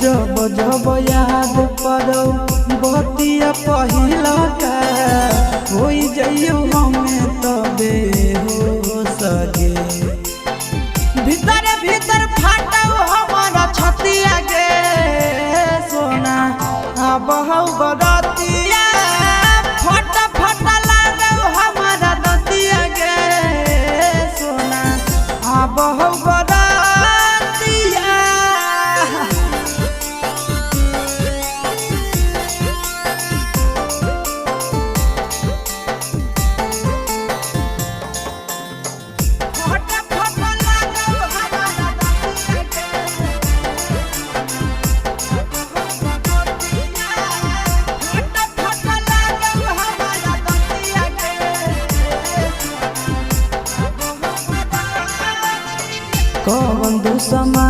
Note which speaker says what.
Speaker 1: जब जब याद करो बतिया पहिला का हो जाइयो हमें तबे हो सके भीतर भीतर फाटो हमारा छतिया गे सोना अब हौ बरतिया फट फट लागो हमारा दतिया गे सोना अब हौ बरतिया कौन दुश्मन